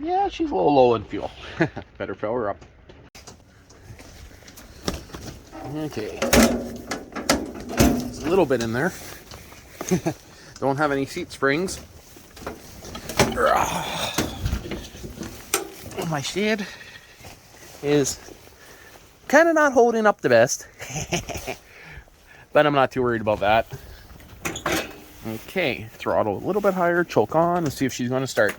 Yeah, she's a little low in fuel. Better fill her up. Okay. There's a little bit in there. Don't have any seat springs. My shade is kind of not holding up the best. But I'm not too worried about that. Okay, throttle a little bit higher, choke on, and see if she's going to start.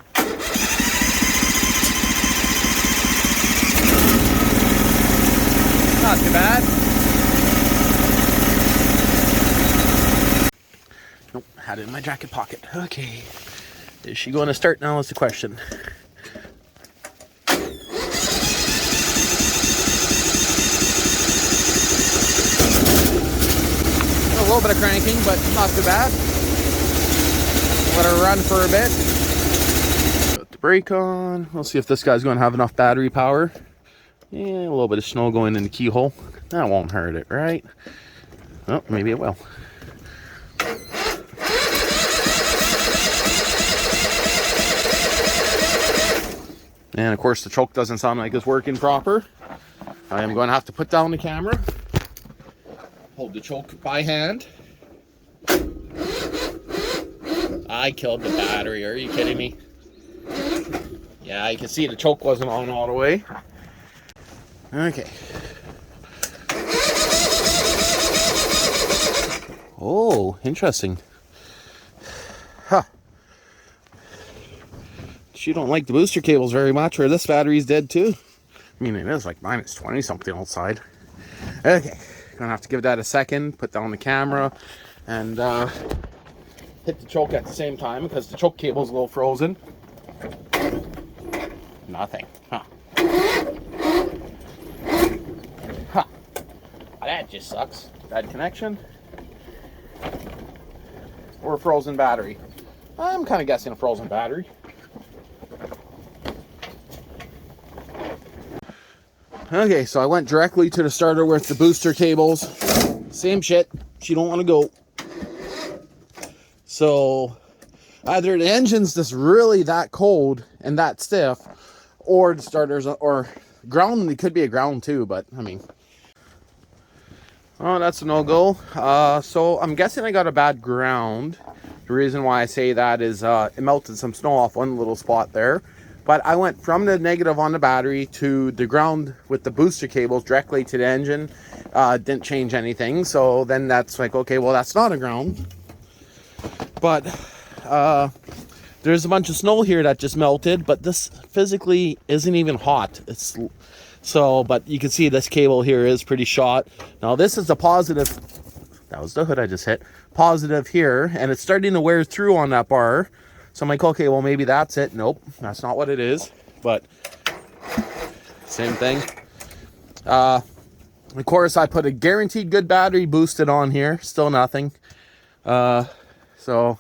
Not too bad. Nope, had it in my jacket pocket. Okay, is she going to start now is the question. A little bit of cranking, but not too bad. Let her run for a bit. Put the brake on. We'll see if this guy's going to have enough battery power. Yeah, a little bit of snow going in the keyhole. That won't hurt it, right? Oh, maybe it will. And of course the choke doesn't sound like it's working proper. I am going to have to put down the camera. Hold the choke by hand. I killed the battery. Are you kidding me? Yeah, you can see the choke wasn't on all the way. Okay. Oh, interesting. Huh. She don't like the booster cables very much, or this battery's dead too. I mean, it is like minus 20 something outside. Okay. Gonna have to give that a second, put down the camera, and hit the choke at the same time because the choke cable's a little frozen. Nothing. Huh. Huh. That just sucks. Bad connection. Or a frozen battery. I'm kind of guessing a frozen battery. Okay, so I went directly to the starter with the booster cables. Same shit. She don't want to go. So either the engine's just really that cold and that stiff, or the starters, or ground. It could be a ground too, but I mean, oh, that's a no-go. So I'm guessing I got a bad ground. The reason why I say that is it melted some snow off one little spot there. But I went from the negative on the battery to the ground with the booster cables directly to the engine. Didn't change anything. So then that's like, okay, well, that's not a ground. But there's a bunch of snow here that just melted. But this physically isn't even hot. It's so, but you can see this cable here is pretty shot. Now this is a positive. That was the hood I just hit. Positive here. And it's starting to wear through on that bar. So I'm like, okay, well, maybe that's it. Nope, that's not what it is. But same thing. Of course, I put a guaranteed good battery boosted on here. Still nothing. So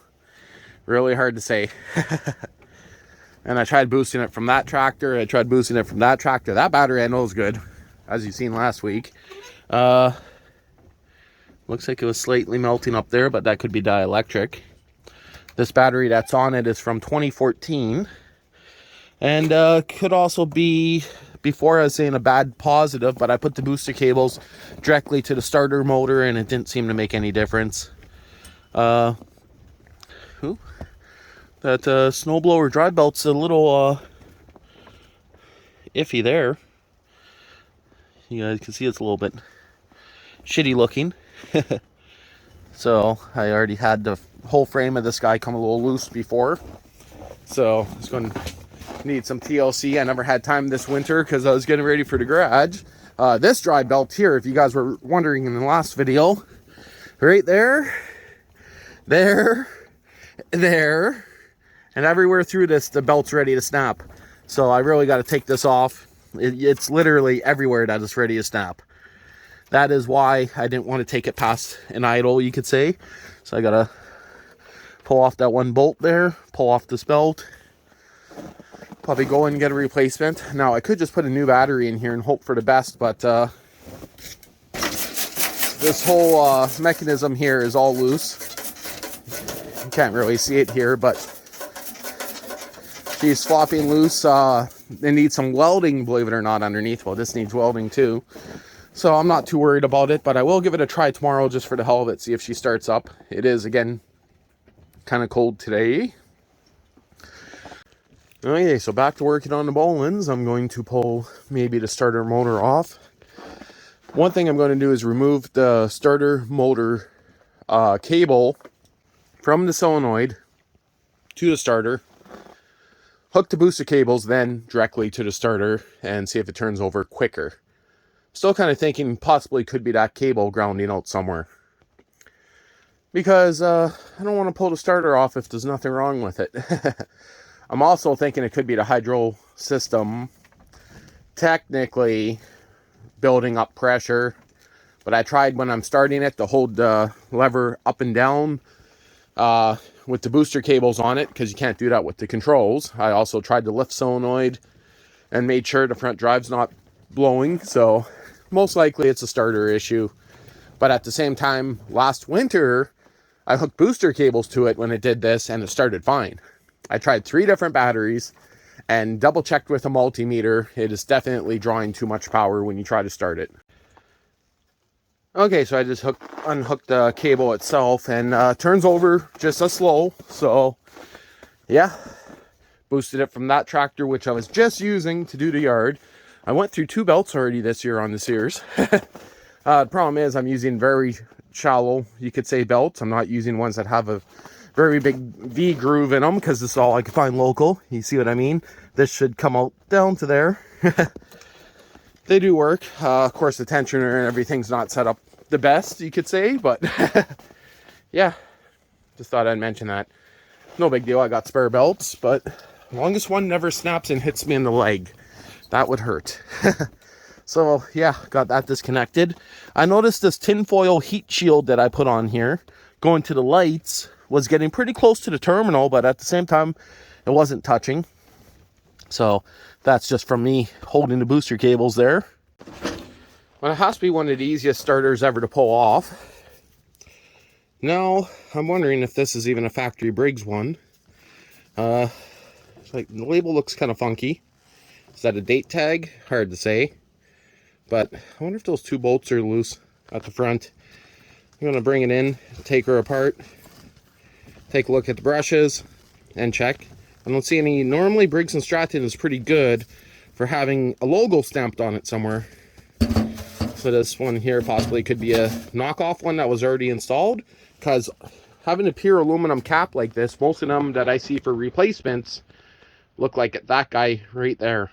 really hard to say. And I tried boosting it from that tractor. I tried boosting it from that tractor. That battery I know is good, as you've seen last week. Looks like it was slightly melting up there, but that could be dielectric. This battery that's on it is from 2014. And could also be, before I was saying a bad positive, but I put the booster cables directly to the starter motor and it didn't seem to make any difference. That snowblower drive belt's a little iffy there. You guys can see it's a little bit shitty looking. So I already had the whole frame of this guy come a little loose before, so it's going to need some TLC. I never had time this winter because I was getting ready for the garage. This drive belt here, if you guys were wondering in the last video, right there, there, and everywhere through this, the belt's ready to snap. So I really got to take this off. It's literally everywhere that it's ready to snap. That is why I didn't want to take it past an idle, you could say. So I got to pull off that one bolt there, pull off this belt, probably go and get a replacement. Now I could just put a new battery in here and hope for the best, but this whole mechanism here is all loose. You can't really see it here, but She's flopping loose. They need some welding, believe it or not, underneath. Well, this needs welding too. So I'm not too worried about it, but I will give it a try tomorrow just for the hell of it, see if she starts up. It is, again, kind of cold today. Okay, so back to working on the Bolens. I'm going to pull maybe the starter motor off. One thing I'm going to do is remove the starter motor cable from the solenoid to the starter, hook the booster cables then directly to the starter, and see if it turns over quicker. Still kind of thinking possibly could be that cable grounding out somewhere, because I don't want to pull the starter off if there's nothing wrong with it. I'm also thinking it could be the hydro system technically building up pressure, but I tried when I'm starting it to hold the lever up and down with the booster cables on it, because you can't do that with the controls. I also tried the lift solenoid and made sure the front drive's not blowing, so most likely it's a starter issue. But at the same time, last winter I hooked booster cables to it when it did this, and it started fine. I tried 3 different batteries and double checked with a multimeter. It is definitely drawing too much power when you try to start it. Okay, so I just unhooked the cable itself, and turns over just as slow. So yeah, boosted it from that tractor, which I was just using to do the yard. I went through 2 belts already this year on the Sears. The problem is I'm using very shallow, you could say, belts. I'm not using ones that have a very big V groove in them, because this is all I can find local. You see what I mean? This should come out down to there. They do work. Of course, the tensioner and everything's not set up the best, you could say, but yeah, just thought I'd mention that. No big deal. I got spare belts, but longest one never snaps and hits me in the leg. That would hurt. So yeah, got that disconnected. I noticed this tinfoil heat shield that I put on here going to the lights was getting pretty close to the terminal, but at the same time it wasn't touching. So that's just from me holding the booster cables there. Well, it has to be one of the easiest starters ever to pull off. Now I'm wondering if this is even a factory Briggs one. Like, the label looks kind of funky. Is that a date tag? Hard to say. But I wonder if those 2 bolts are loose at the front. I'm going to bring it in, take her apart, take a look at the brushes, and check. I don't see any. Normally Briggs & Stratton is pretty good for having a logo stamped on it somewhere. So this one here possibly could be a knockoff one that was already installed, because having a pure aluminum cap like this, most of them that I see for replacements look like that guy right there.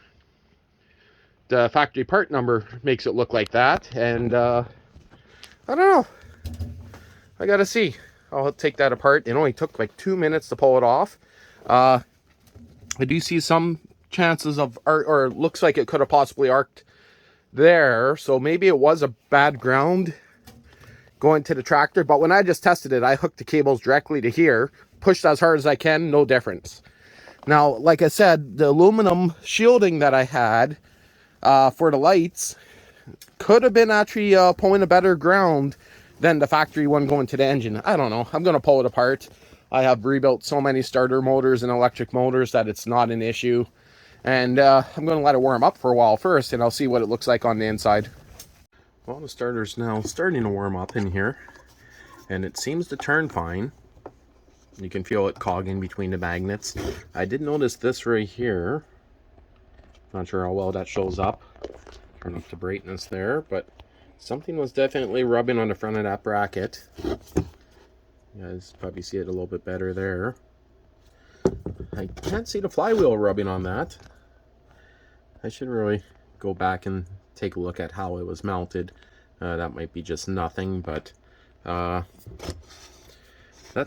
The factory part number makes it look like that, and I don't know. I gotta see. I'll take that apart. It only took like 2 minutes to pull it off. I do see some chances of, or it looks like it could have possibly arced there, so maybe it was a bad ground going to the tractor. But when I just tested it, I hooked the cables directly to here, pushed as hard as I can, no difference. Now, like I said, the aluminum shielding that I had for the lights could have been actually pulling a better ground than the factory one going to the engine. I don't know. I'm going to pull it apart. I have rebuilt so many starter motors and electric motors that it's not an issue. And I'm going to let it warm up for a while first, and I'll see what it looks like on the inside. Well, the starter's now starting to warm up in here, and it seems to turn fine. You can feel it cogging between the magnets. I did notice this right here. Not sure how well that shows up. Turn up the brightness there, but something was definitely rubbing on the front of that bracket. You guys probably see it a little bit better there. I can't see the flywheel rubbing on that. I should really go back and take a look at how it was mounted. That might be just nothing, but that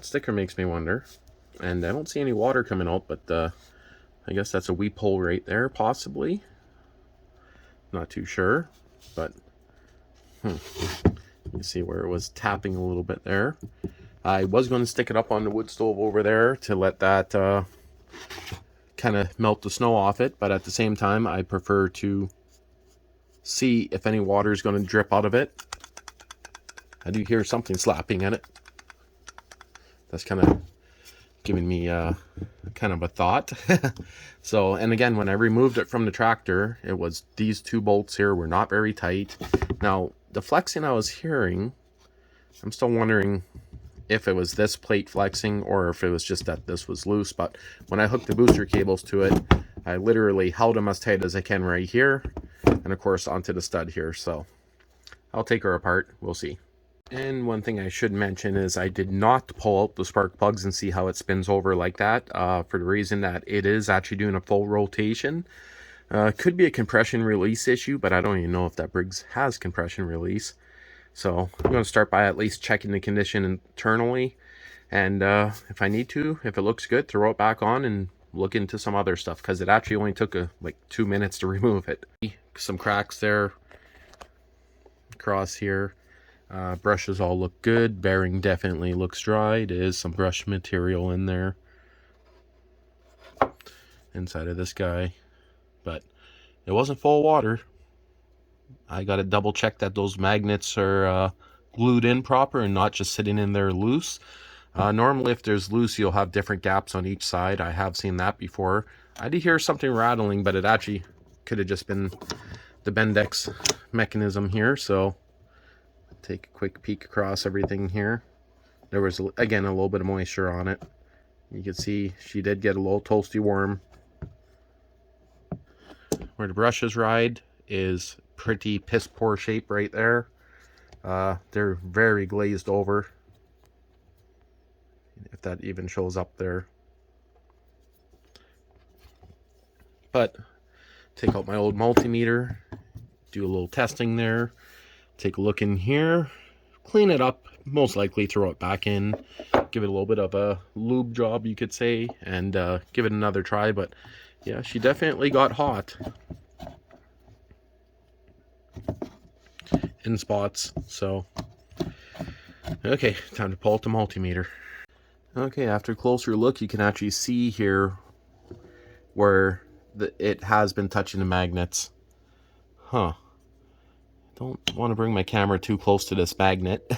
sticker makes me wonder. And I don't see any water coming out, but I guess that's a weep hole right there, possibly. Not too sure, but you see where it was tapping a little bit there. I was going to stick it up on the wood stove over there to let that kind of melt the snow off it, but at the same time I prefer to see if any water is going to drip out of it. I do hear something slapping at it. That's kind of giving me kind of a thought. So, and again, when I removed it from the tractor, it was these two bolts here were not very tight. Now, the flexing I was hearing, I'm still wondering if it was this plate flexing or if it was just that this was loose. But when I hooked the booster cables to it, I literally held them as tight as I can right here, and of course onto the stud here. So I'll take her apart, we'll see. And one thing I should mention is I did not pull out the spark plugs and see how it spins over like that, for the reason that it is actually doing a full rotation. Could be a compression release issue, but I don't even know if that Briggs has compression release. So I'm going to start by at least checking the condition internally, and if I need to, if it looks good, throw it back on and look into some other stuff, because it actually only took like 2 minutes to remove it. Some cracks there across here. Brushes all look good. Bearing definitely looks dry. There is some brush material in there inside of this guy, but it wasn't full of water. I got to double check that those magnets are glued in proper and not just sitting in there loose. Normally if there's loose, you'll have different gaps on each side. I have seen that before. I did hear something rattling, but it actually could have just been the Bendix mechanism here. So take a quick peek across everything here. There was, again, a little bit of moisture on it. You can see she did get a little toasty warm. Where the brushes ride is pretty piss poor shape right there. They're very glazed over, if that even shows up there. But take out my old multimeter, do a little testing there, take a look in here, clean it up, most likely throw it back in, give it a little bit of a lube job, you could say, and give it another try. But yeah, she definitely got hot in spots. So okay, time to pull out the multimeter. Okay, after a closer look, you can actually see here where it has been touching the magnets. Don't want to bring my camera too close to this magnet.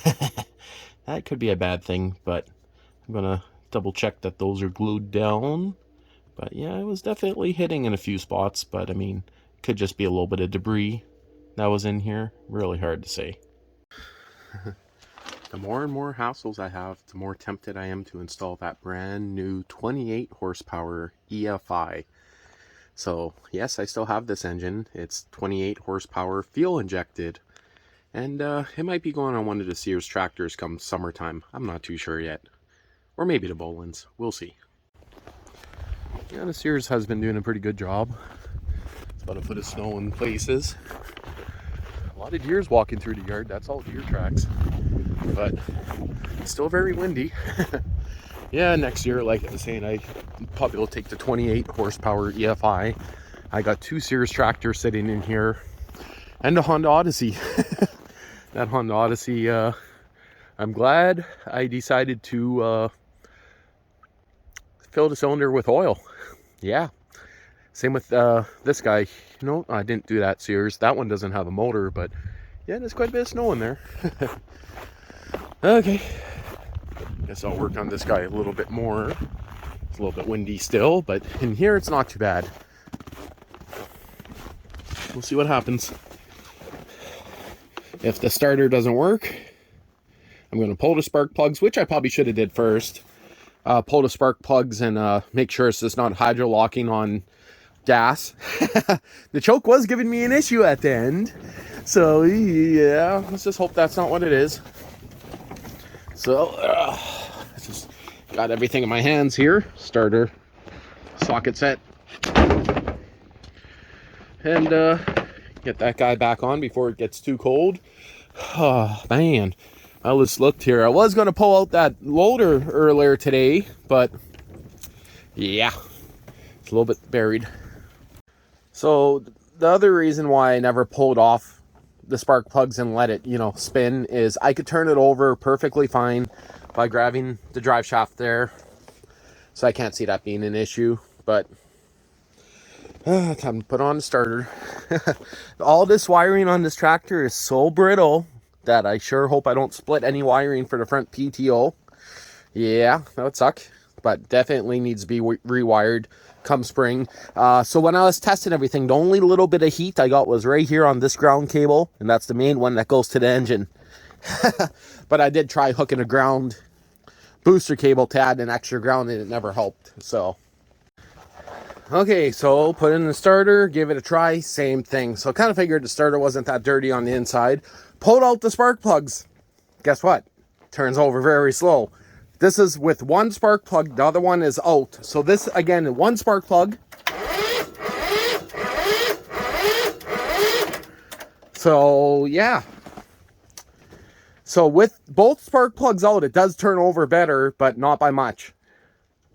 That could be a bad thing, but I'm gonna double check that those are glued down. But yeah, it was definitely hitting in a few spots, but I mean, it could just be a little bit of debris that was in here. Really hard to say. The more and more hassles I have, the more tempted I am to install that brand new 28 horsepower EFI. So yes, I still have this engine. It's 28 horsepower, fuel injected, and it might be going on one of the Sears tractors come summertime. I'm not too sure yet, or maybe the Bolens. We'll see. Yeah, the Sears has been doing a pretty good job. It's about a foot of snow in places. A lot of deers walking through the yard. That's all deer tracks, but it's still very windy. Yeah, next year, like I was saying, I probably will take the 28 horsepower EFI. I got two Sears tractors sitting in here and a Honda Odyssey. That Honda Odyssey, I'm glad I decided to fill the cylinder with oil. Yeah, same with this guy. No, I didn't do that, Sears. That one doesn't have a motor, but yeah, there's quite a bit of snow in there. Okay, guess I'll work on this guy a little bit more. It's a little bit windy still, but in here it's not too bad. We'll see what happens. If the starter doesn't work, I'm going to pull the spark plugs, which I probably should have did first. Pull the spark plugs and make sure it's just not hydro locking on gas. The choke was giving me an issue at the end, so yeah, let's just hope that's not what it is. So I just got everything in my hands here. Starter, socket set, and get that guy back on before it gets too cold. Oh man, I just looked here. I was going to pull out that loader earlier today, but yeah, it's a little bit buried. So the other reason why I never pulled off the spark plugs and let it, spin is I could turn it over perfectly fine by grabbing the drive shaft there. So I can't see that being an issue, but time to put on the starter. All this wiring on this tractor is so brittle that I sure hope I don't split any wiring for the front PTO. Yeah, that would suck. but definitely needs to be rewired come spring. So when I was testing everything, the only little bit of heat I got was right here on this ground cable, and that's the main one that goes to the engine. But I did try hooking a ground booster cable to add an extra ground, and it never helped. So okay, so put in the starter, give it a try, same thing. So I kind of figured the starter wasn't that dirty on the inside. Pulled out the spark plugs. Guess what? Turns over very slow. This is with one spark plug, the other one is out. So this, again, one spark plug. So, yeah. So with both spark plugs out, it does turn over better, but not by much.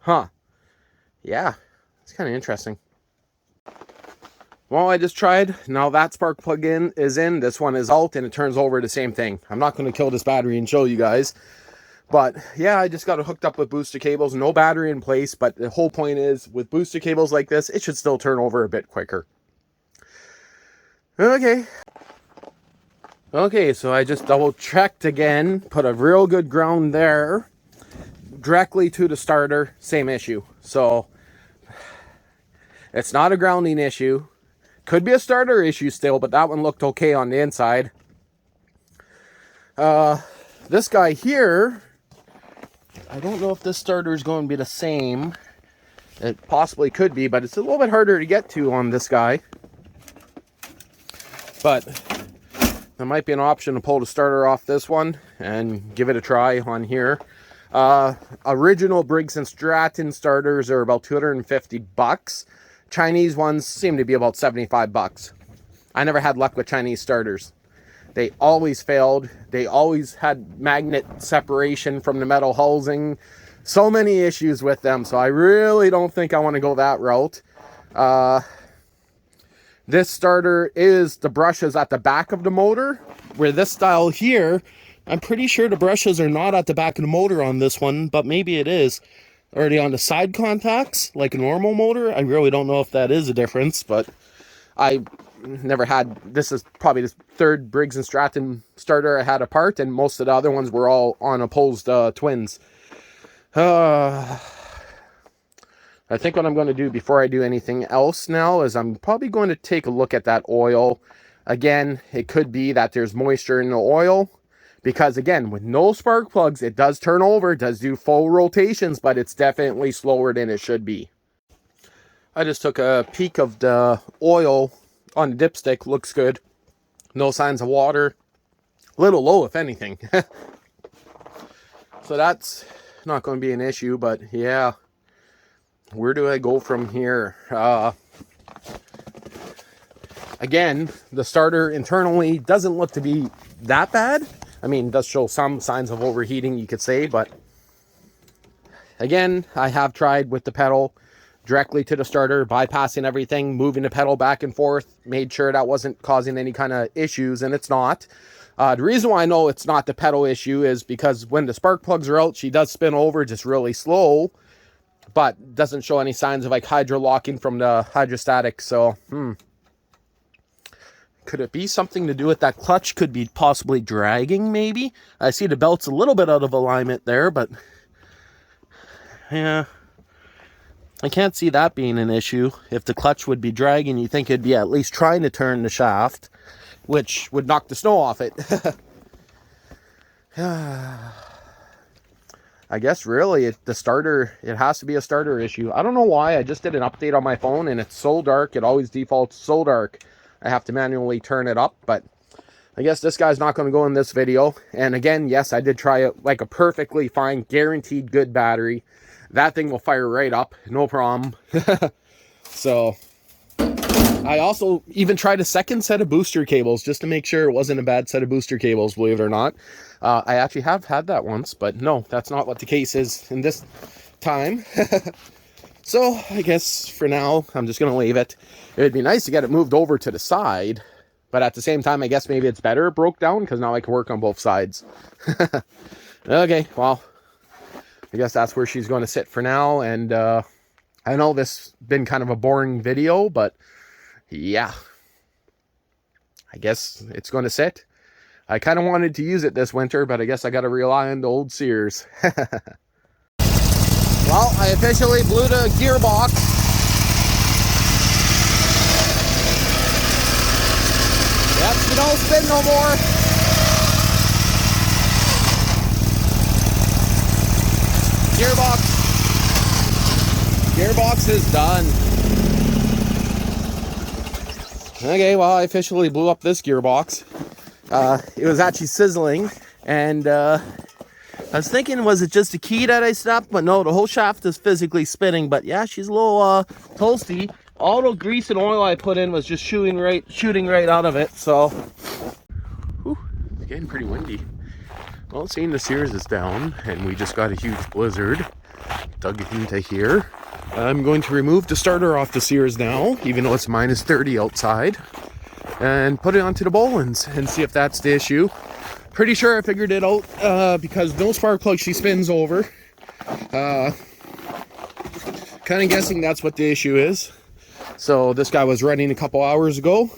Huh. Yeah, it's kind of interesting. Well, I just tried. Now that spark plug is in. This one is out, and it turns over the same thing. I'm not going to kill this battery and show you guys. But yeah, I just got it hooked up with booster cables. No battery in place, but the whole point is with booster cables like this, it should still turn over a bit quicker. Okay. Okay, so I just double checked again. Put a real good ground there. Directly to the starter. Same issue. So it's not a grounding issue. Could be a starter issue still, but that one looked okay on the inside. This guy here, I don't know if this starter is going to be the same. It possibly could be, but it's a little bit harder to get to on this guy. But there might be an option to pull the starter off this one and give it a try on here. Original Briggs and Stratton starters are about 250 bucks. Chinese ones seem to be about 75 bucks. I never had luck with Chinese starters. They always failed. They always had magnet separation from the metal housing. So many issues with them. So I really don't think I want to go that route. This starter is the brushes at the back of the motor. Where this style here, I'm pretty sure the brushes are not at the back of the motor on this one. But maybe it is. Already on the side contacts, like a normal motor. I really don't know if that is a difference. But I never had, this is probably the third Briggs and Stratton starter I had apart, and most of the other ones were all on opposed twins. I think what I'm going to do before I do anything else now is I'm probably going to take a look at that oil. Again, it could be that there's moisture in the oil, because again, with no spark plugs, it does turn over, it does do full rotations, but it's definitely slower than it should be. I just took a peek of the oil on the dipstick. Looks good. No signs of water. A little low, if anything. So that's not going to be an issue, but yeah. Where do I go from here? Again, the starter internally doesn't look to be that bad. I mean, it does show some signs of overheating, you could say, but again, I have tried with the pedal directly to the starter, bypassing everything, moving the pedal back and forth, made sure that wasn't causing any kind of issues, and it's not. The reason why I know it's not the pedal issue is because when the spark plugs are out, she does spin over just really slow, but doesn't show any signs of like hydro locking from the hydrostatic. So, could it be something to do with that clutch? Could be possibly dragging, maybe. I see the belt's a little bit out of alignment there, but yeah, I can't see that being an issue. If the clutch would be dragging, you think it'd be at least trying to turn the shaft, which would knock the snow off it. I guess really the starter, it has to be a starter issue. I don't know why. I just did an update on my phone and it's so dark. It always defaults so dark. I have to manually turn it up, but I guess this guy's not going to go in this video. And again, yes, I did try it like a perfectly fine, guaranteed good battery. That thing will fire right up, no problem. So I also even tried a second set of booster cables just to make sure it wasn't a bad set of booster cables, believe it or not. I actually have had that once, but no, that's not what the case is in this time. So I guess for now, I'm just going to leave it. It would be nice to get it moved over to the side, but at the same time, I guess maybe it's better it broke down because now I can work on both sides. Okay, well, I guess that's where she's going to sit for now. And I know this has been kind of a boring video, but yeah, I guess it's going to sit. I kind of wanted to use it this winter, but I guess I got to rely on the old Sears. Well, I officially blew the gearbox. Yep, you don't spin no more. Gearbox is done. Okay, well, I officially blew up this gearbox. It was actually sizzling, and I was thinking, was it just a key that I snapped? But no, the whole shaft is physically spinning. But yeah, she's a little toasty. All the grease and oil I put in was just shooting right out of it. So, whew, it's getting pretty windy. Well, seeing the Sears is down, and we just got a huge blizzard dug into here. I'm going to remove the starter off the Sears now, even though it's minus 30 outside, and put it onto the Bolens and see if that's the issue. Pretty sure I figured it out because no spark plug, she spins over. Kind of guessing that's what the issue is. So this guy was running a couple hours ago,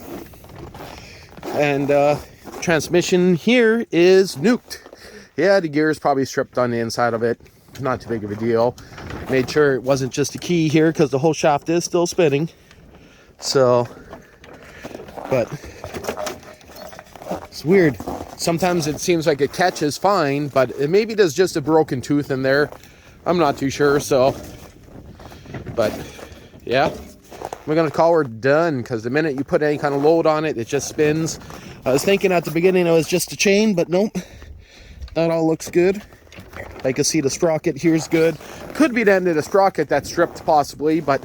and transmission here is nuked. Yeah, the gear is probably stripped on the inside of it. Not too big of a deal. Made sure it wasn't just a key here because the whole shaft is still spinning. So, but it's weird. Sometimes it seems like a catch is fine, but it maybe there's just a broken tooth in there. I'm not too sure. So, but yeah, we're gonna call her done because the minute you put any kind of load on it, it just spins. I was thinking at the beginning it was just a chain, but nope. That all looks good. I can see the sprocket here's good. Could be the end of the sprocket that's stripped possibly, but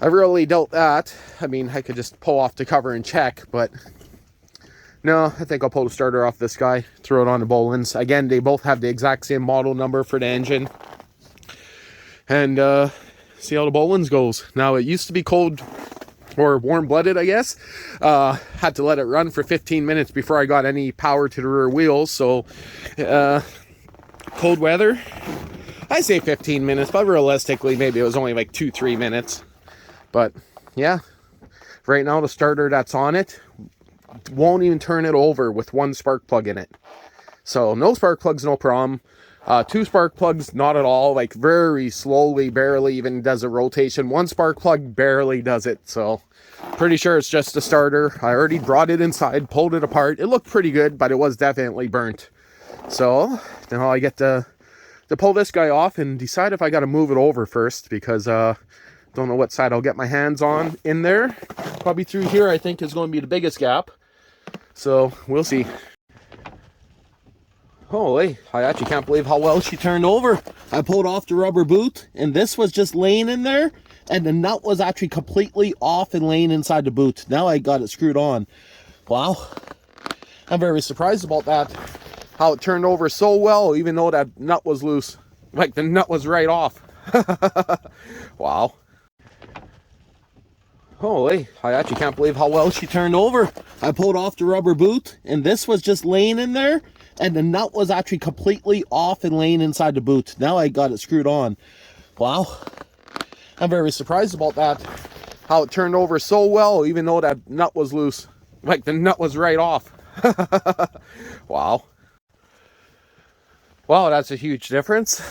I really doubt that. I mean, I could just pull off the cover and check, but no, I think I'll pull the starter off this guy, throw it on the Bolens. Again, they both have the exact same model number for the engine. And see how the Bolens goes. Now, it used to be cold or warm-blooded, I guess. Had to let it run for 15 minutes before I got any power to the rear wheels. So, cold weather, I say 15 minutes, but realistically, maybe it was only like 2-3 minutes. But, yeah. Right now, the starter that's on it won't even turn it over with one spark plug in it. So, no spark plugs, no problem. 2 spark plugs, not at all, like very slowly, barely even does a rotation. 1 spark plug barely does it, so pretty sure it's just a starter. I already brought it inside, pulled it apart. It looked pretty good, but it was definitely burnt. So now I get to pull this guy off and decide if I got to move it over first, because don't know what side I'll get my hands on in there. Probably through here, I think, is going to be the biggest gap. So we'll see. Holy, I actually can't believe how well she turned over. I pulled off the rubber boot, and this was just laying in there, and the nut was actually completely off and laying inside the boot. Now I got it screwed on. Wow. I'm very surprised about that. How it turned over so well, even though that nut was loose. Like, the nut was right off. Wow. Holy, I actually can't believe how well she turned over. I pulled off the rubber boot, and this was just laying in there, and the nut was actually completely off and laying inside the boot. Now I got it screwed on. Wow. I'm very surprised about that. How it turned over so well, even though that nut was loose. Like, the nut was right off. Wow. Wow, that's a huge difference.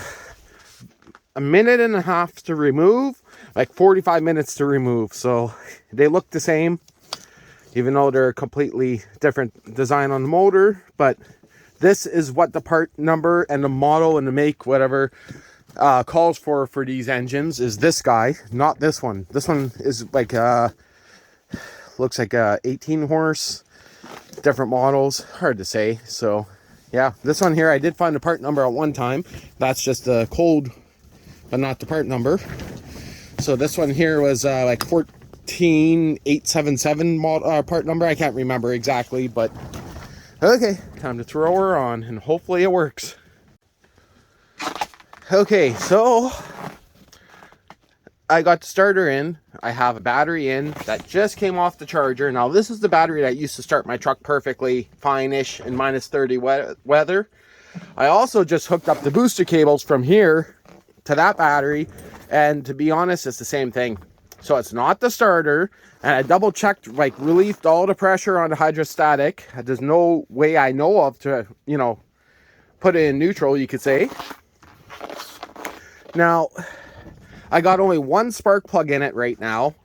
A minute and a half to remove, like 45 minutes to remove. So they look the same, even though they're a completely different design on the motor. But this is what the part number and the model and the make, whatever, calls for these engines, is this guy, not this one. This one is like, looks like a 18 horse, different models, hard to say. So yeah, this one here, I did find the part number at one time. That's just the code, but not the part number. So this one here was like 14877 part number. I can't remember exactly, but okay, time to throw her on, and hopefully it works. Okay, so I got the starter in. I have a battery in that just came off the charger. Now, this is the battery that used to start my truck perfectly fine-ish in minus 30 weather. I also just hooked up the booster cables from here to that battery, and to be honest, it's the same thing. So it's not the starter, and I double checked, like, relieved all the pressure on the hydrostatic. There's no way I know of to, you know, put it in neutral, you could say. Now, I got only one spark plug in it right now,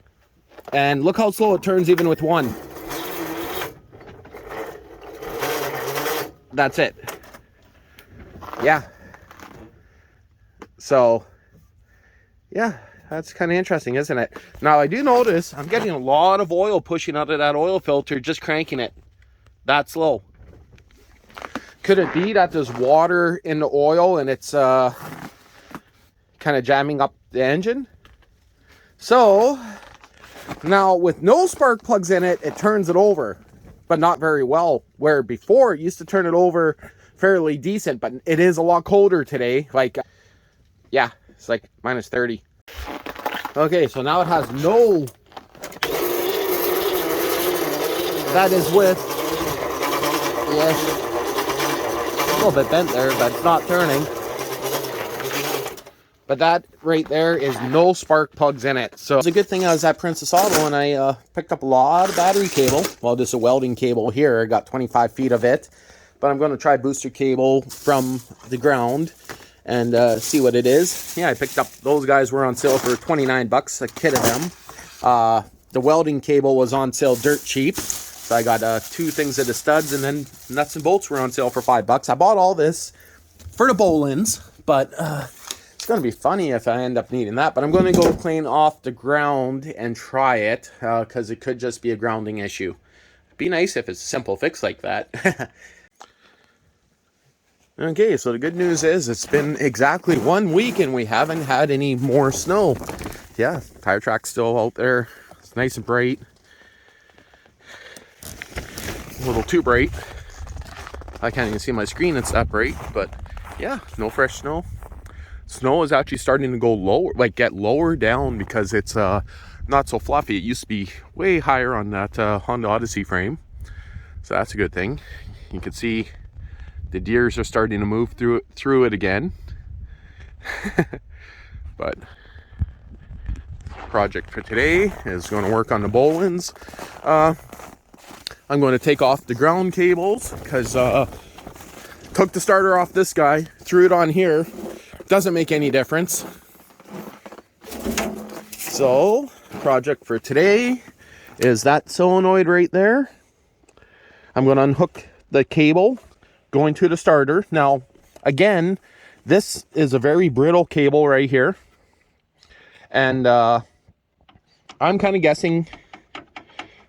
and look how slow it turns even with one. That's it. Yeah. So, yeah, that's kind of interesting, isn't it? Now, I do notice I'm getting a lot of oil pushing out of that oil filter just cranking it that slow. Could it be that there's water in the oil and it's kind of jamming up the engine? So, now with no spark plugs in it, it turns it over, but not very well. Where before it used to turn it over fairly decent, but it is a lot colder today. Like, yeah, it's like minus 30. Okay, so now it has no, that is with, yeah, a little bit bent there, but it's not turning. But that right there is no spark plugs in it. So it's a good thing I was at Princess Auto and I picked up a lot of battery cable. Well, just a welding cable here. I got 25 feet of it. But I'm going to try booster cable from the ground and see what it is. Yeah, I picked up, those guys were on sale for 29 bucks, a kit of them. The welding cable was on sale dirt cheap. So I got 2 things of the studs, and then nuts and bolts were on sale for 5 bucks. I bought all this for the Bolens, but it's going to be funny if I end up needing that. But I'm going to go clean off the ground and try it, because it could just be a grounding issue. It'd be nice if it's a simple fix like that. Okay, so the good news is it's been exactly 1 week and we haven't had any more snow. Yeah, tire track's still out there. It's nice and bright. A little too bright. I can't even see my screen, it's that bright, but yeah, no fresh snow. Snow is actually starting to go lower, like get lower down, because it's not so fluffy. It used to be way higher on that Honda Odyssey frame. So that's a good thing. You can see the deers are starting to move through it again. But project for today is going to work on the Bolens. I'm going to take off the ground cables because took the starter off this guy, threw it on here. Doesn't make any difference. So project for today is that solenoid right there. I'm going to unhook the cable going to the starter. Now, again, this is a very brittle cable right here. And I'm kind of guessing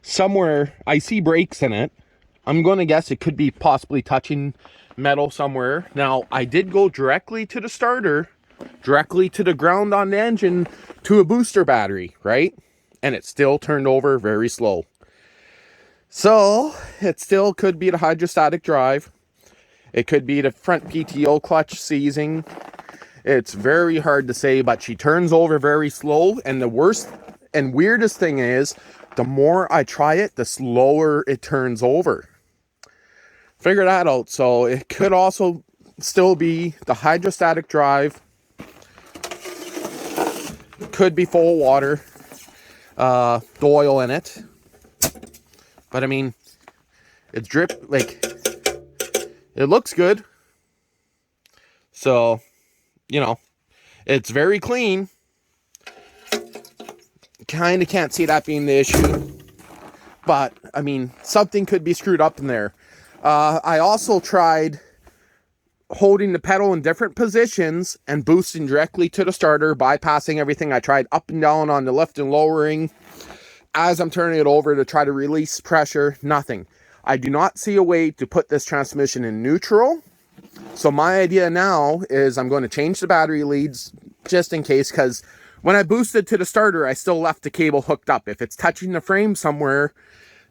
somewhere, I see breaks in it. I'm going to guess it could be possibly touching metal somewhere. Now, I did go directly to the starter, directly to the ground on the engine, to a booster battery, right? And it still turned over very slow. So, it still could be the hydrostatic drive. It could be the front PTO clutch seizing. It's very hard to say, but she turns over very slow. And the worst and weirdest thing is, the more I try it, the slower it turns over. Figure that out. So it could also still be the hydrostatic drive. Could be full of water. The oil in it. But I mean, it's drip, like, it looks good. So, you know, it's very clean. Kind of can't see that being the issue. But, I mean, something could be screwed up in there. I also tried holding the pedal in different positions and boosting directly to the starter, bypassing everything. I tried up and down on the lift and lowering as I'm turning it over to try to release pressure. Nothing. I do not see a way to put this transmission in neutral. So my idea now is I'm going to change the battery leads just in case, because when I boosted to the starter, I still left the cable hooked up. If it's touching the frame somewhere,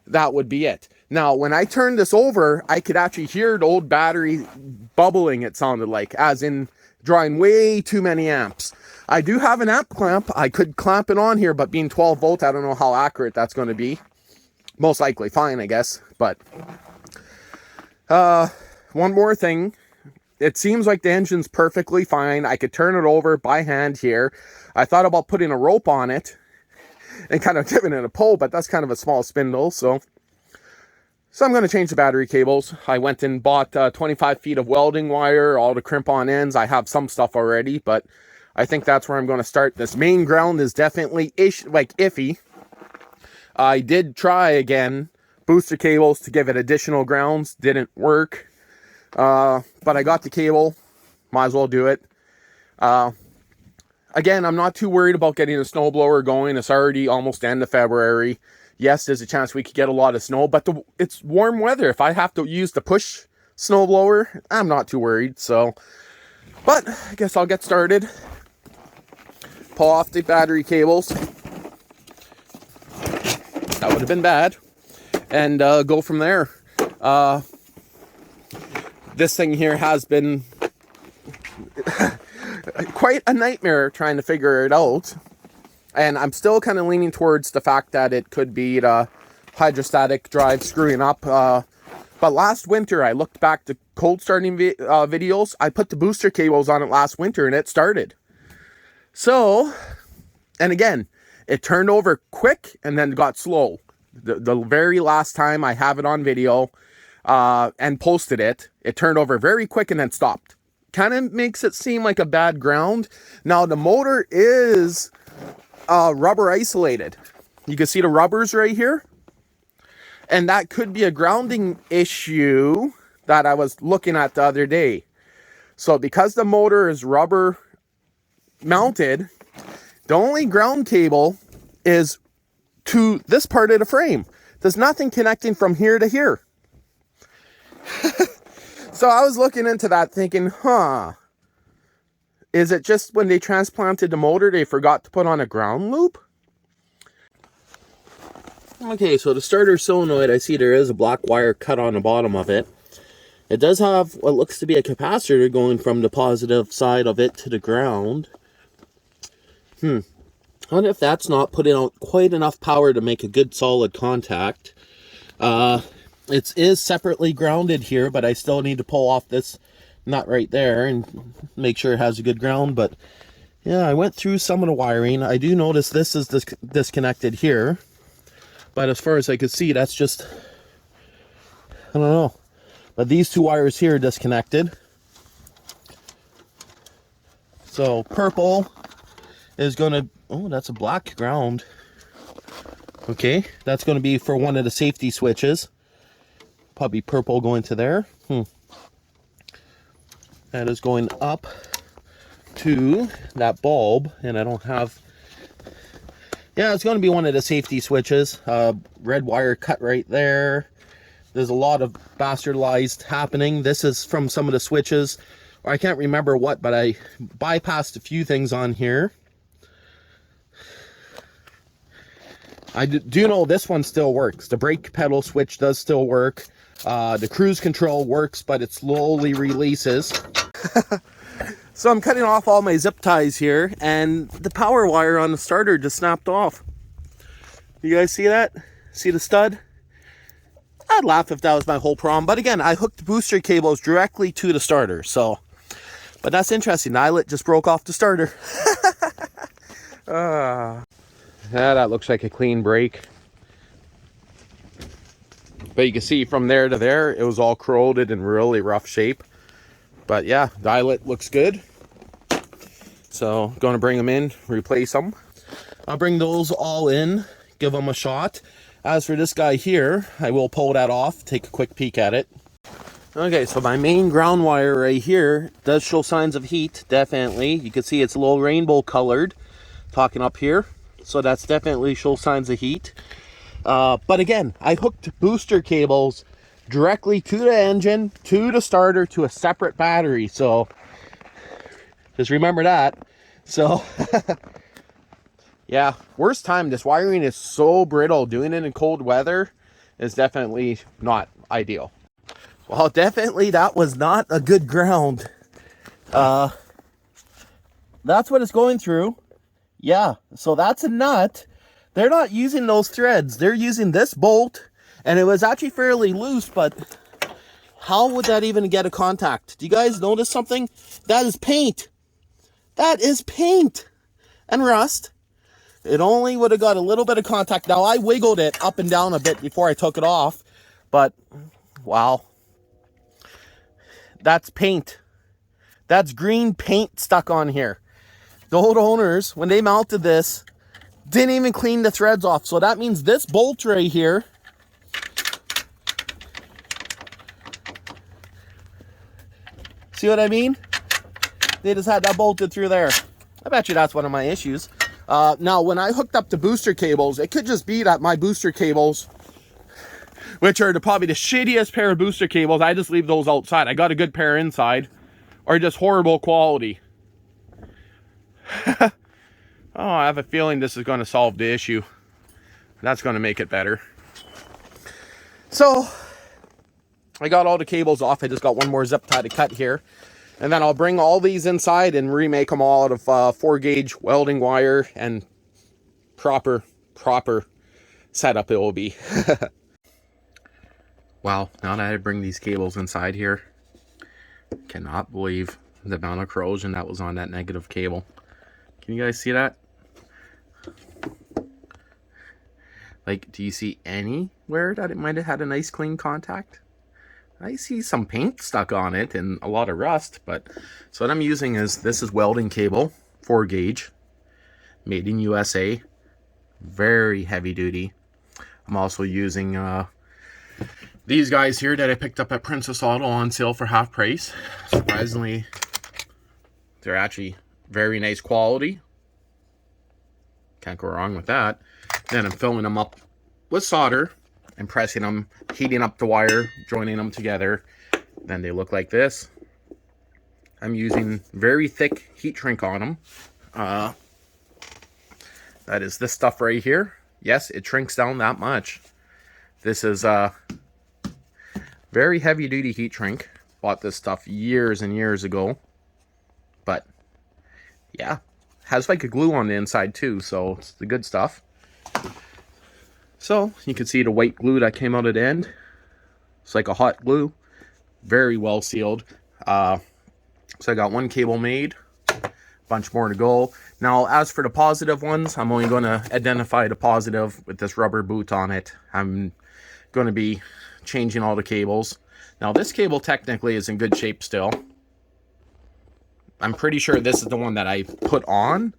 that would be it. Now, when I turned this over, I could actually hear the old battery bubbling, it sounded like, as in drawing way too many amps. I do have an amp clamp. I could clamp it on here, but being 12 volt, I don't know how accurate that's going to be. Most likely fine, I guess. But one more thing. It seems like the engine's perfectly fine. I could turn it over by hand here. I thought about putting a rope on it and kind of giving it a pull, but that's kind of a small spindle. So I'm going to change the battery cables. I went and bought 25 feet of welding wire, all the crimp-on ends. I have some stuff already, but I think that's where I'm going to start. This main ground is definitely iffy. I did try again, booster cables to give it additional grounds. Didn't work. But I got the cable. Might as well do it. Again, I'm not too worried about getting a snowblower going. It's already almost end of February. Yes, there's a chance we could get a lot of snow, but it's warm weather. If I have to use the push snowblower, I'm not too worried. So, but I guess I'll get started. Pull off the battery cables. That would have been bad. And go from there. This thing here has been quite a nightmare trying to figure it out. And I'm still kind of leaning towards the fact that it could be the hydrostatic drive screwing up. But last winter, I looked back to cold starting videos. I put the booster cables on it last winter and it started. So, and again, it turned over quick and then got slow. The very last time I have it on video and posted it, it turned over very quick and then stopped. Kind of makes it seem like a bad ground. Now, the motor is rubber isolated. You can see the rubbers right here. And that could be a grounding issue that I was looking at the other day. So because the motor is rubber mounted, the only ground cable is to this part of the frame. There's nothing connecting from here to here. So I was looking into that thinking, is it just when they transplanted the motor they forgot to put on a ground loop? Okay, so the starter solenoid, I see there is a black wire cut on the bottom of it. It does have what looks to be a capacitor going from the positive side of it to the ground. I wonder if that's not putting out quite enough power to make a good solid contact. It is separately grounded here, but I still need to pull off this nut right there and make sure it has a good ground. But yeah, I went through some of the wiring. I do notice this is disconnected here. But as far as I could see, that's just, I don't know. But these two wires here are disconnected. So purple is going to, oh, that's a black ground. Okay, that's going to be for one of the safety switches. Probably purple going to there. That is going up to that bulb, and I don't have, yeah, it's going to be one of the safety switches. Red wire cut right there. There's a lot of bastardized happening. This is from some of the switches, or I can't remember what, but I bypassed a few things on here. I do know this one still works. The brake pedal switch does still work. The cruise control works, but it slowly releases. So I'm cutting off all my zip ties here, and the power wire on the starter just snapped off. You guys see that? See the stud? I'd laugh if that was my whole problem. But again, I hooked the booster cables directly to the starter. So, but that's interesting. The eyelet just broke off the starter. Yeah, that looks like a clean break. But you can see from there to there, it was all corroded in really rough shape. But yeah, the eyelet looks good. So, going to bring them in, replace them. I'll bring those all in, give them a shot. As for this guy here, I will pull that off, take a quick peek at it. Okay, so my main ground wire right here does show signs of heat, definitely. You can see it's a little rainbow colored, talking up here. So that's definitely shows signs of heat. But again, I hooked booster cables directly to the engine, to the starter, to a separate battery. So just remember that. So yeah, worst time, this wiring is so brittle. Doing it in cold weather is definitely not ideal. Well, definitely that was not a good ground. That's what it's going through. Yeah, so that's a nut. They're not using those threads. They're using this bolt, and it was actually fairly loose, but how would that even get a contact? Do you guys notice something? That is paint. That is paint and rust. It only would have got a little bit of contact. Now, I wiggled it up and down a bit before I took it off, but wow. That's paint. That's green paint stuck on here. the old owners, when they mounted this, didn't even clean the threads off. So that means this bolt right here, see what I mean? They just had that bolted through there. I bet you that's one of my issues. Now, when I hooked up the booster cables, it could just be that my booster cables, which are probably the shittiest pair of booster cables, I just leave those outside. I got a good pair inside, are just horrible quality. Oh, I have a feeling this is going to solve the issue. That's going to make it better. So, I got all the cables off. I just got one more zip tie to cut here. And then I'll bring all these inside and remake them all out of 4-gauge welding wire, and proper setup it will be. Wow, now that I bring these cables inside here, cannot believe the amount of corrosion that was on that negative cable. Can you guys see that? Like, do you see anywhere that it might have had a nice clean contact? I see some paint stuck on it and a lot of rust, but so what I'm using is, this is welding cable, 4-gauge, made in USA, very heavy duty. I'm also using these guys here that I picked up at Princess Auto on sale for half price. Surprisingly, they're actually very nice quality. Can't go wrong with that. Then I'm filling them up with solder and pressing them, heating up the wire, joining them together. Then they look like this. I'm using very thick heat shrink on them. That is this stuff right here. Yes, it shrinks down that much. This is very heavy duty heat shrink. Bought this stuff years and years ago. But yeah, has like a glue on the inside too, so it's the good stuff. So you can see the white glue that came out at the end. It's like a hot glue, very well sealed. So I got one cable made, bunch more to go. Now, as for the positive ones, I'm only going to identify the positive with this rubber boot on it. I'm going to be changing all the cables. Now, this cable technically is in good shape still. I'm pretty sure this is the one that I put on,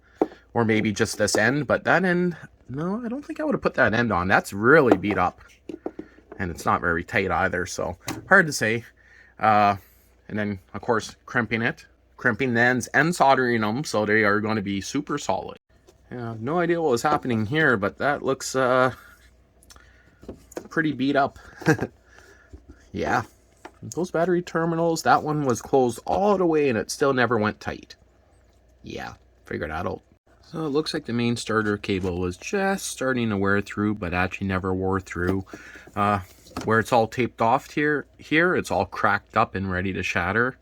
or maybe just this end, but that end, no, I don't think I would have put that end on. That's really beat up, and it's not very tight either, so hard to say. And then, of course, crimping the ends and soldering them so they are going to be super solid. Yeah, no idea what was happening here, but that looks pretty beat up. Yeah, those battery terminals, that one was closed all the way and it still never went tight. Yeah, figured that out. So it looks like the main starter cable was just starting to wear through, but actually never wore through. Where it's all taped off here, it's all cracked up and ready to shatter.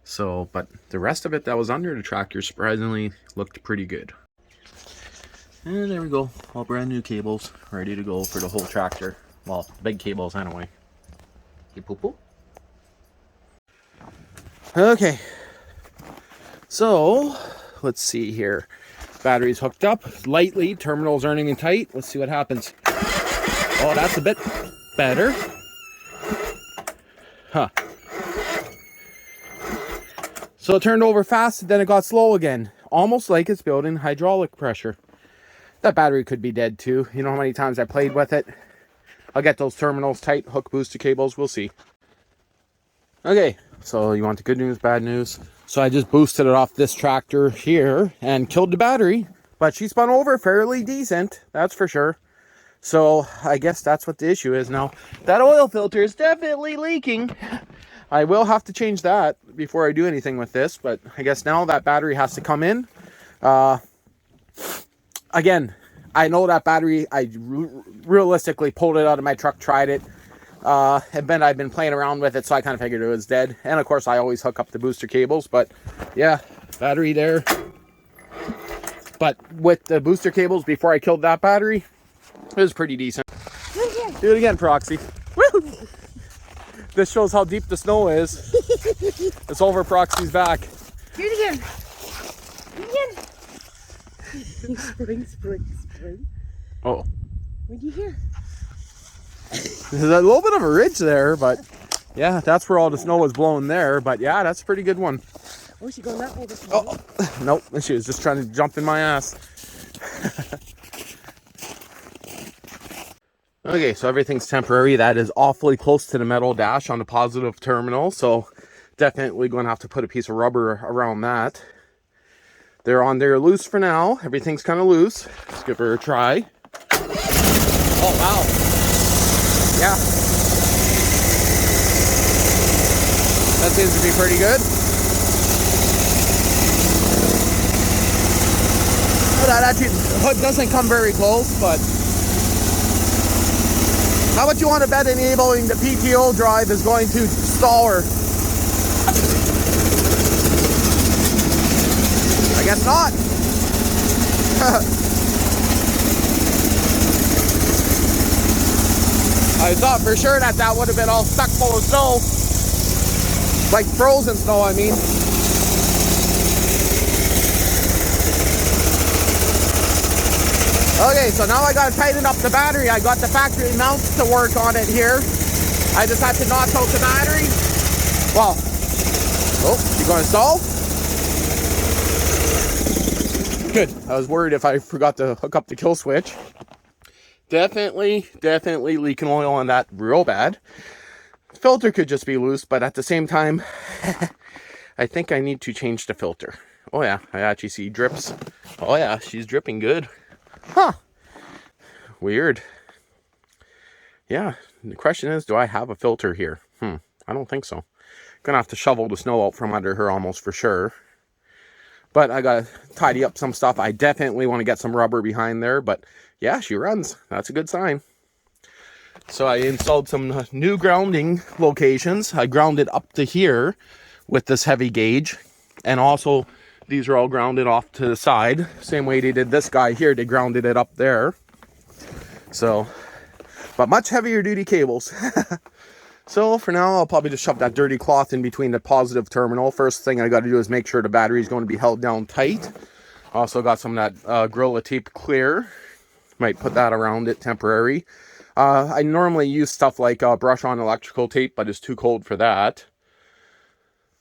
So, but the rest of it that was under the tractor surprisingly looked pretty good. And there we go, all brand new cables, ready to go for the whole tractor. Well, big cables anyway. Hey, poo-poo. Okay, so let's see here. Battery's hooked up lightly, terminals aren't even tight. Let's see what happens. Oh, that's a bit better. Huh. So it turned over fast, then it got slow again. Almost like it's building hydraulic pressure. That battery could be dead too. You know how many times I played with it? I'll get those terminals tight, hook booster cables, we'll see. Okay, so you want the good news, bad news? So I just boosted it off this tractor here and killed the battery. But she spun over fairly decent, that's for sure. So I guess that's what the issue is now. That oil filter is definitely leaking. I will have to change that before I do anything with this. But I guess now that battery has to come in. Again, I know that battery, I realistically pulled it out of my truck, tried it. And then I've been playing around with it, so I kind of figured it was dead. And of course, I always hook up the booster cables, but yeah, battery there. But with the booster cables, before I killed that battery, it was pretty decent. Do it again, Proxy. Woo! This shows how deep the snow is. It's over Proxy's back. Do it again. Do it again. Spring, spring, spring. Oh. What do you hear? There's a little bit of a ridge there, but yeah, that's where all the snow was blowing there. But yeah, that's a pretty good one. Oh, she going that way this morning? Oh, nope. She was just trying to jump in my ass. Okay, so everything's temporary. That is awfully close to the metal dash on the positive terminal. So definitely going to have to put a piece of rubber around that. They're on there loose for now. Everything's kind of loose. Let's give her a try. Oh, wow. Yeah. That seems to be pretty good. That actually, the hood doesn't come very close, but how much you want to bet enabling the PTO drive is going to stall her? I guess not. I thought for sure that would have been all stuck full of snow. Like frozen snow, I mean. Okay, so now I gotta tighten up the battery. I got the factory mounts to work on it here. I just had to knock out the battery. Well, oh, you gonna stall? Good. I was worried if I forgot to hook up the kill switch. Definitely leaking oil on that real bad. The filter could just be loose, but at the same time, I think I need to change the filter. Oh yeah, I actually see drips. Oh yeah, she's dripping good. Huh. Weird. Yeah, the question is, do I have a filter here? I don't think so. Gonna have to shovel the snow out from under her almost for sure. But I gotta tidy up some stuff. I definitely want to get some rubber behind there, but yeah, she runs. That's a good sign. So I installed some new grounding locations. I grounded up to here with this heavy gauge, and also these are all grounded off to the side. Same way they did this guy here, they grounded it up there. So, but much heavier duty cables. So for now, I'll probably just shove that dirty cloth in between the positive terminal. First thing I got to do is make sure the battery is going to be held down tight. Also got some of that Gorilla Tape Clear. Might put that around it temporary. I normally use stuff like brush on electrical tape, but it's too cold for that.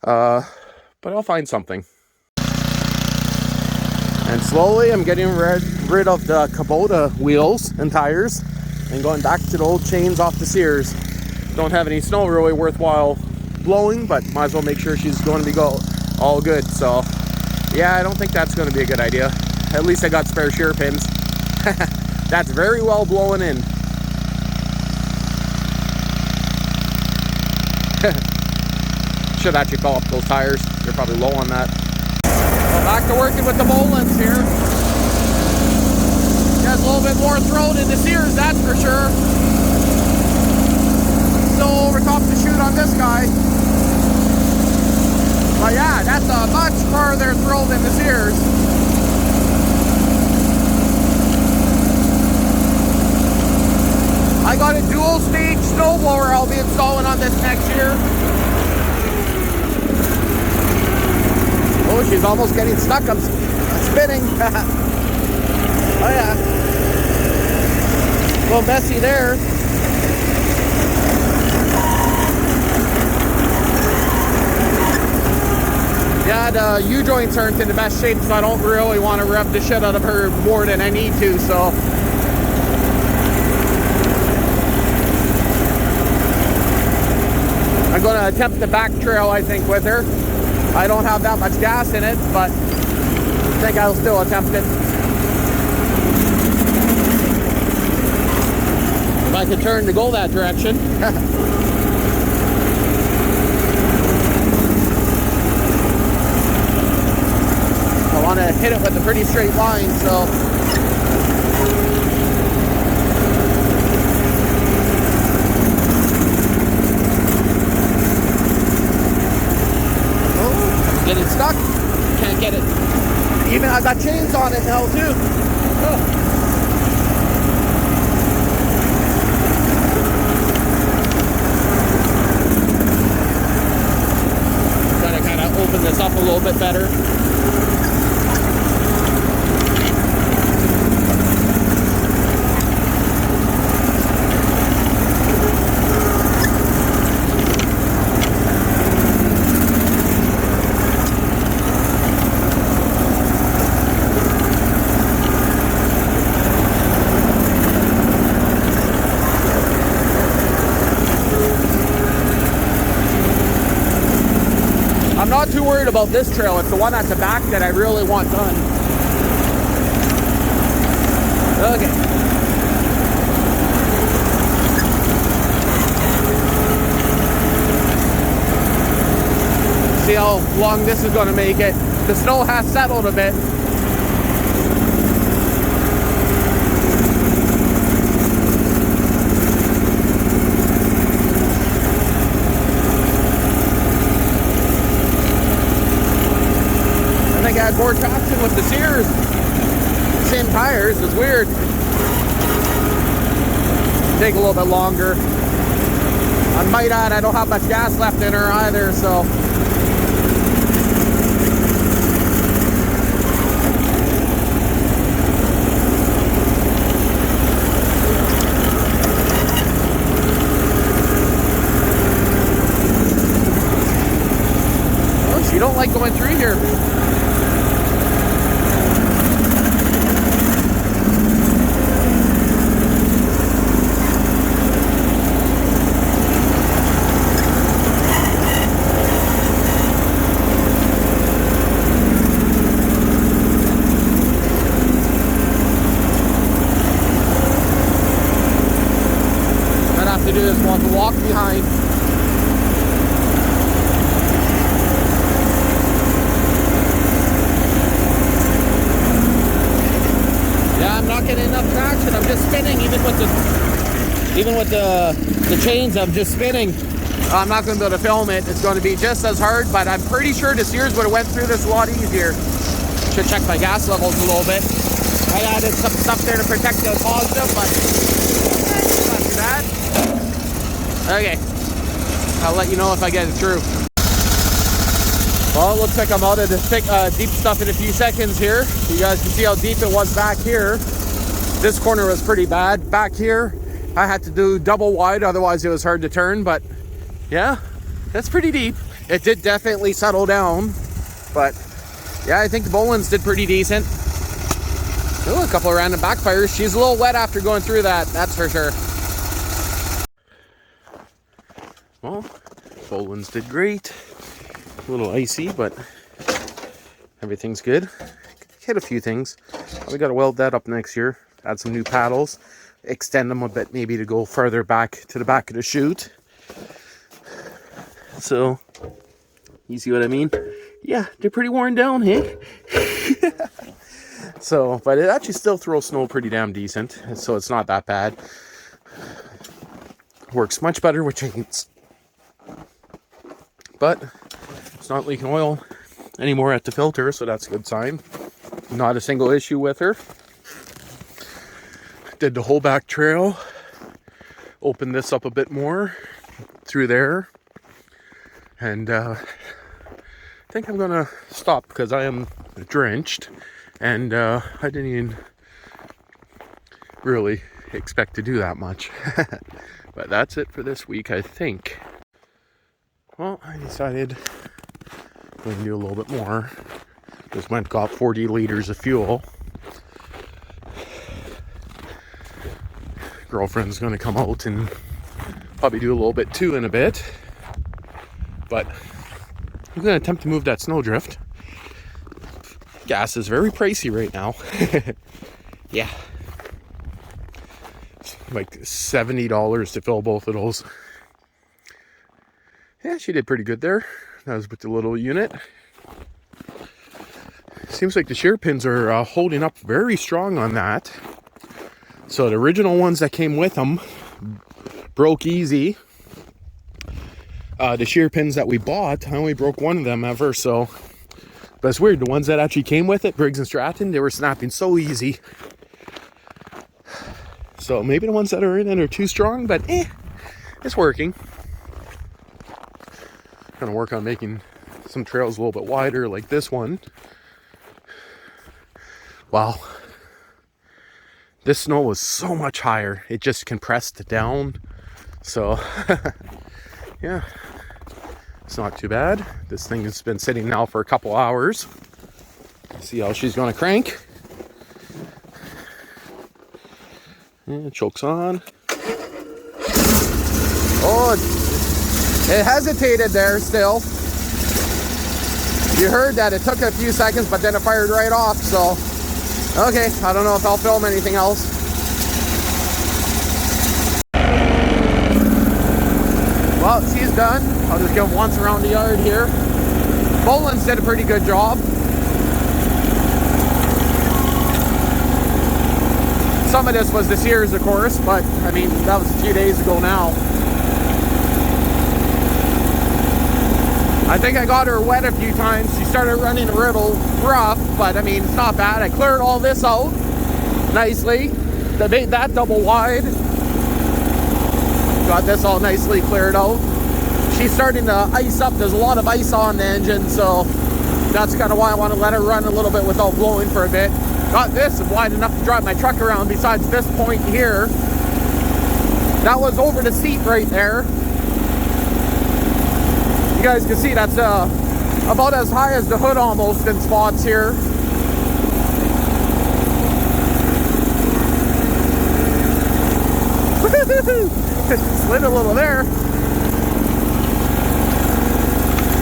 But I'll find something. And slowly I'm getting rid of the Kubota wheels and tires and going back to the old chains off the Sears. Don't have any snow really worthwhile blowing, but might as well make sure she's going to be all good. So yeah, I don't think that's going to be a good idea. At least I got spare shear pins. That's very well blowing in. Should actually fill up those tires. They're probably low on that. Well, back to working with the Bolens here. Has a little bit more throw in the Sears, that's for sure. Still over top the chute on this guy. But yeah, that's a much farther throw than the Sears. I got a dual stage snowblower I'll be installing on this next year. Oh, she's almost getting stuck. I'm spinning. Oh yeah. A little messy there. Yeah, the U-joints aren't in the best shape, so I don't really want to rev the shit out of her more than I need to, so. I'm going to attempt the back trail, I think, with her. I don't have that much gas in it, but I think I'll still attempt it. If I could turn to go that direction. I want to hit it with a pretty straight line, so. Getting stuck, can't get it. Even I got chains on it now too. Oh. Gotta kind of open this up a little bit better. worried about this trail. It's the one at the back that I really want done. Okay. See how long this is going to make it. The snow has settled a bit. I think I had more traction with the Sears. Same tires, it's weird. Take a little bit longer. I might add, I don't have much gas left in her either, so. Oh, she don't like going through here. To do is want to walk behind. Yeah, I'm not getting enough traction. I'm just spinning, even with the chains. I'm just spinning. I'm not going to be able to film it. It's going to be just as hard, but I'm pretty sure the Sears would have went through this a lot easier. Should check my gas levels a little bit. I added some stuff there to protect the positive, but not too bad. Okay, I'll let you know if I get it through. Well, it looks like I'm out of the thick, deep stuff in a few seconds here. You guys can see how deep it was back here. This corner was pretty bad. Back here, I had to do double wide, otherwise it was hard to turn, but yeah, that's pretty deep. It did definitely settle down, but yeah, I think the Bolens did pretty decent. Ooh, a couple of random backfires. She's a little wet after going through that, that's for sure. Well, Bolens did great. A little icy, but everything's good. Hit a few things. We got to weld that up next year. Add some new paddles. Extend them a bit, maybe to go further back to the back of the chute. So, you see what I mean? Yeah, they're pretty worn down, hey? So, but it actually still throws snow pretty damn decent. So it's not that bad. Works much better with chains. But it's not leaking oil anymore at the filter, so that's a good sign. Not a single issue with her. Did the whole back trail. Opened this up a bit more through there. And I think I'm gonna stop because I am drenched. And I didn't even really expect to do that much. But that's it for this week, I think. Well, I decided I'm going to do a little bit more. Just went got 40 liters of fuel. Girlfriend's going to come out and probably do a little bit too in a bit. But I'm going to attempt to move that snowdrift. Gas is very pricey right now. Yeah. Like $70 to fill both of those. Yeah, she did pretty good there. That was with the little unit. Seems like the shear pins are holding up very strong on that. So the original ones that came with them broke easy. The shear pins that we bought, I only broke one of them ever, so. But it's weird, the ones that actually came with it, Briggs and Stratton, they were snapping so easy. So maybe the ones that are in it are too strong, but it's working. Gonna work on making some trails a little bit wider like this one. Wow. This snow was so much higher. It just compressed down. So, yeah. It's not too bad. This thing has been sitting now for a couple hours. See how she's gonna crank. Yeah, chokes on. Oh, it hesitated there still. You heard that it took a few seconds, but then it fired right off. So, okay, I don't know if I'll film anything else. Well, she's done. I'll just give once around the yard here. Bolens did a pretty good job. Some of this was the Sears, of course, but I mean, that was a few days ago now. I think I got her wet a few times. She started running a little rough, but I mean, it's not bad. I cleared all this out nicely. They made that double wide. Got this all nicely cleared out. She's starting to ice up. There's a lot of ice on the engine, so that's kind of why I want to let her run a little bit without blowing for a bit. Got this wide enough to drive my truck around besides this point here. That was over the seat right there. You guys can see that's about as high as the hood almost in spots here. Slid a little there.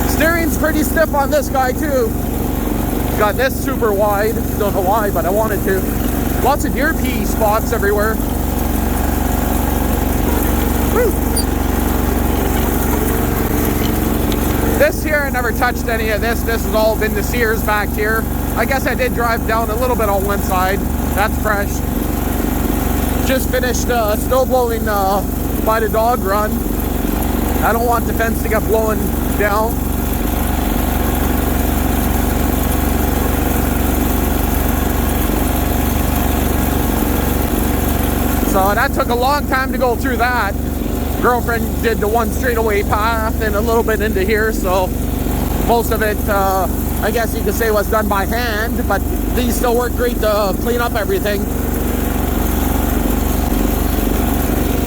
Steering's pretty stiff on this guy too. Got this super wide. Don't know why, but I wanted to. Lots of deer pee spots everywhere. Woo. This here, I never touched any of this. This has all been the Sears back here. I guess I did drive down a little bit on one side. That's fresh. Just finished snow blowing by the dog run. I don't want the fence to get blown down. So that took a long time to go through that. Girlfriend did the one straightaway path and a little bit into here, so most of it, I guess you could say, was done by hand, but these still work great to clean up everything.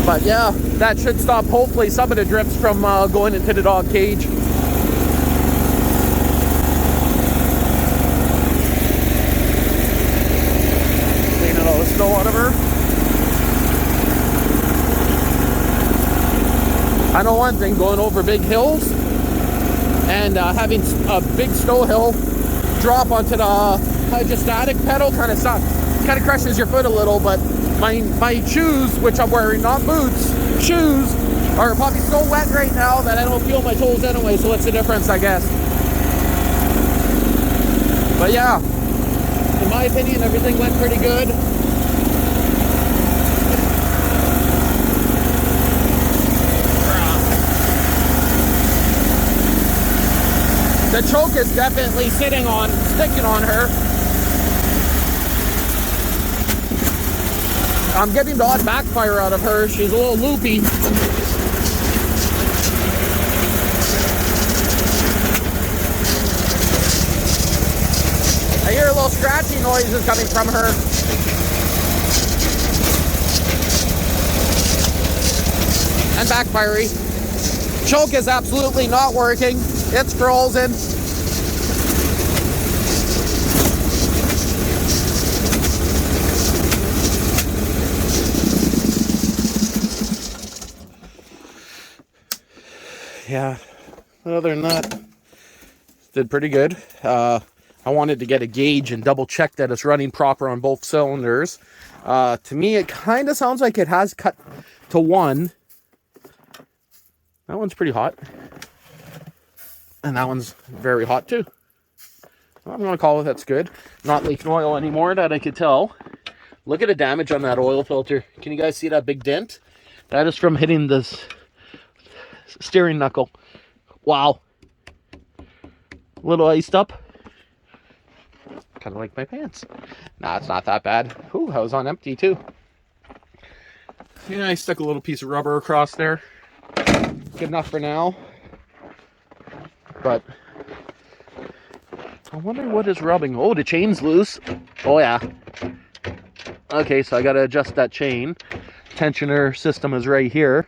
But yeah, that should stop hopefully some of the drips from going into the dog cage. Cleaning all the snow out of her. I know one thing, going over big hills and having a big snow hill drop onto the hydrostatic pedal kind of sucks. Kind of crushes your foot a little, but my shoes, which I'm wearing, not boots, shoes, are probably so wet right now that I don't feel my toes anyway, so what's the difference, I guess. But yeah, in my opinion, everything went pretty good. The choke is definitely sticking on her. I'm getting the odd backfire out of her. She's a little loopy. I hear a little scratchy noises coming from her. And backfiring. Choke is absolutely not working. It's frozen. Yeah, other than that, did pretty good. I wanted to get a gauge and double check that it's running proper on both cylinders. To me, it kind of sounds like it has cut to 1. That one's pretty hot. And that one's very hot too. I'm going to call it that's good. Not leaking oil anymore that I could tell. Look at the damage on that oil filter. Can you guys see that big dent? That is from hitting this steering knuckle. Wow. A little iced up. Kind of like my pants. Nah, it's not that bad. Ooh, I was on empty too. Yeah, I stuck a little piece of rubber across there. Good enough for now. But I wonder what is rubbing. Oh, the chain's loose. Oh yeah. Okay, so I gotta adjust that chain. Tensioner system is right here.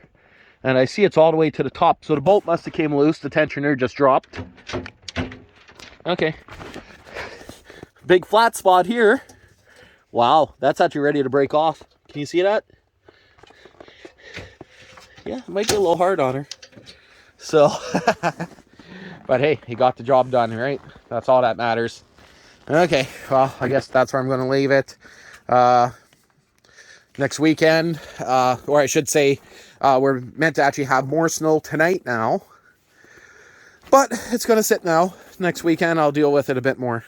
And I see it's all the way to the top. So the bolt must have came loose. The tensioner just dropped. Okay. Big flat spot here. Wow, that's actually ready to break off. Can you see that? Yeah, it might be a little hard on her. So But hey, he got the job done, right? That's all that matters. Okay, well, I guess that's where I'm going to leave it. Next weekend, or I should say, we're meant to actually have more snow tonight now. But it's going to sit now. Next weekend, I'll deal with it a bit more.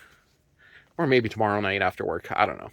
Or maybe tomorrow night after work. I don't know.